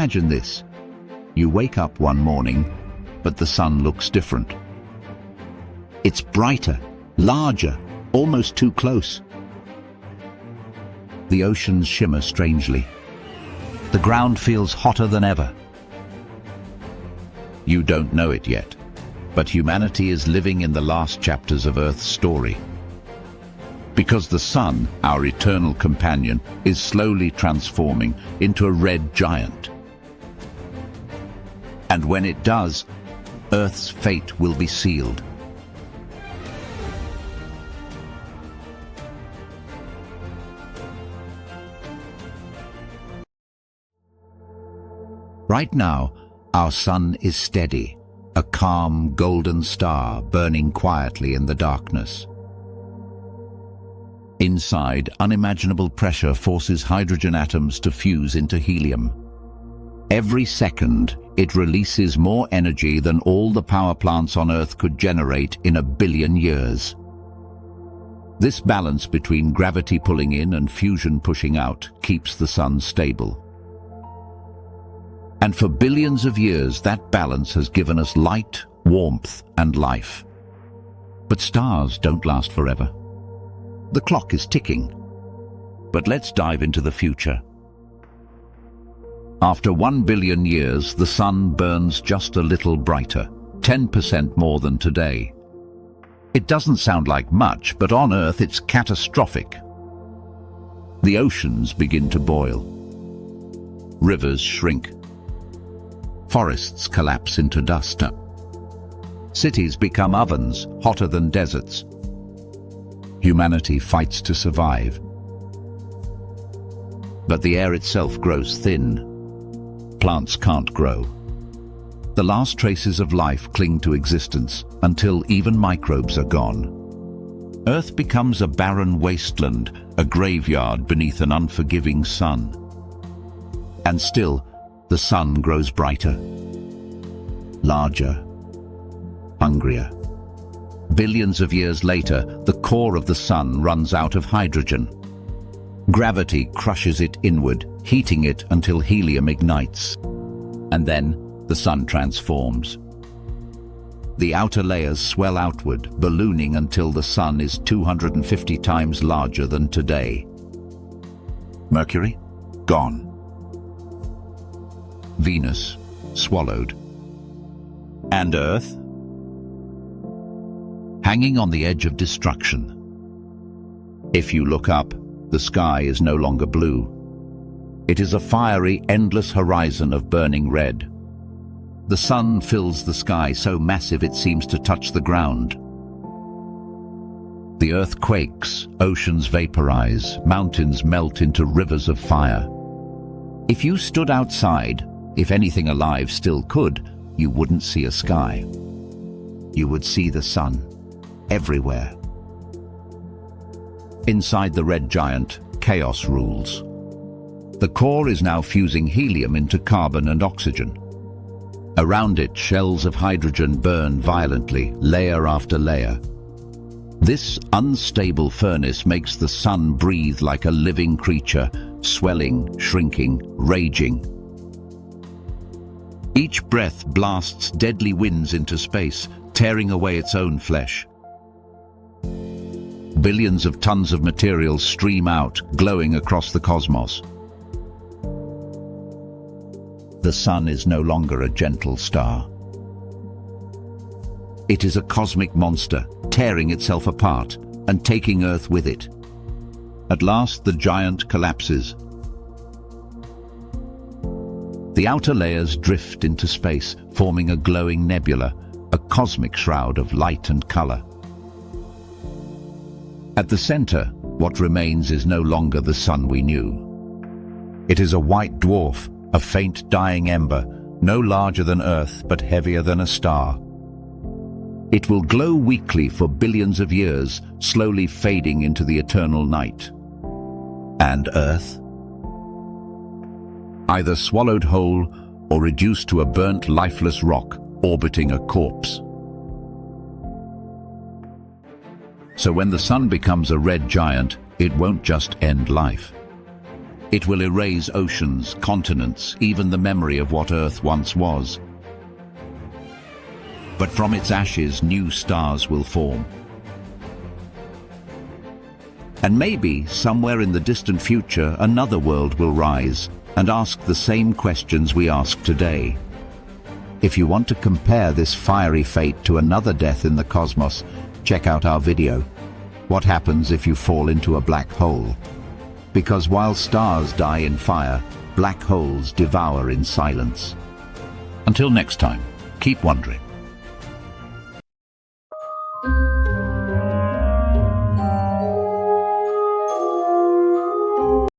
Imagine this. You wake up one morning, but the sun looks different. It's brighter, larger, almost too close. The oceans shimmer strangely. The ground feels hotter than ever. You don't know it yet, but humanity is living in the last chapters of Earth's story. Because the sun, our eternal companion, is slowly transforming into a red giant. And when it does, Earth's fate will be sealed. Right now, our sun is steady, a calm golden star burning quietly in the darkness. Inside, unimaginable pressure forces hydrogen atoms to fuse into helium. Every second, it releases more energy than all the power plants on Earth could generate in 1 billion years. This balance between gravity pulling in and fusion pushing out keeps the sun stable. And for billions of years, that balance has given us light, warmth, and life. But stars don't last forever. The clock is ticking. But let's dive into the future. After 1 billion years, the sun burns just a little brighter, 10% more than today. It doesn't sound like much, but on Earth it's catastrophic. The oceans begin to boil. Rivers shrink. Forests collapse into dust. Cities become ovens, hotter than deserts. Humanity fights to survive. But the air itself grows thin. Plants can't grow. The last traces of life cling to existence until even microbes are gone. Earth becomes a barren wasteland, a graveyard beneath an unforgiving sun. And still, the sun grows brighter, larger, hungrier. Billions of years later, the core of the sun runs out of hydrogen. Gravity crushes it inward, heating it until helium ignites. And then the sun transforms. The outer layers swell outward, ballooning until the sun is 250 times larger than today. Mercury, gone. Venus, swallowed. And Earth, hanging on the edge of destruction. If you look up, the sky is no longer blue. It is a fiery, endless horizon of burning red. The sun fills the sky so massive it seems to touch the ground. The earth quakes, oceans vaporize, mountains melt into rivers of fire. If you stood outside, if anything alive still could, you wouldn't see a sky. You would see the sun, everywhere. Inside the red giant, chaos rules. The core is now fusing helium into carbon and oxygen. Around it, shells of hydrogen burn violently, layer after layer. This unstable furnace makes the sun breathe like a living creature, swelling, shrinking, raging. Each breath blasts deadly winds into space, tearing away its own flesh. Billions of tons of material stream out, glowing across the cosmos. The sun is no longer a gentle star. It is a cosmic monster, tearing itself apart and taking Earth with it. At last, the giant collapses. The outer layers drift into space, forming a glowing nebula, a cosmic shroud of light and color. At the center, what remains is no longer the sun we knew. It is a white dwarf, a faint dying ember, no larger than Earth but heavier than a star. It will glow weakly for billions of years, slowly fading into the eternal night. And Earth? Either swallowed whole or reduced to a burnt, lifeless rock orbiting a corpse. So when the sun becomes a red giant, it won't just end life. It will erase oceans, continents, even the memory of what Earth once was. But from its ashes, new stars will form. And maybe, somewhere in the distant future, another world will rise and ask the same questions we ask today. If you want to compare this fiery fate to another death in the cosmos, check out our video. What happens if you fall into a black hole? Because while stars die in fire, black holes devour in silence. Until next time, keep wondering.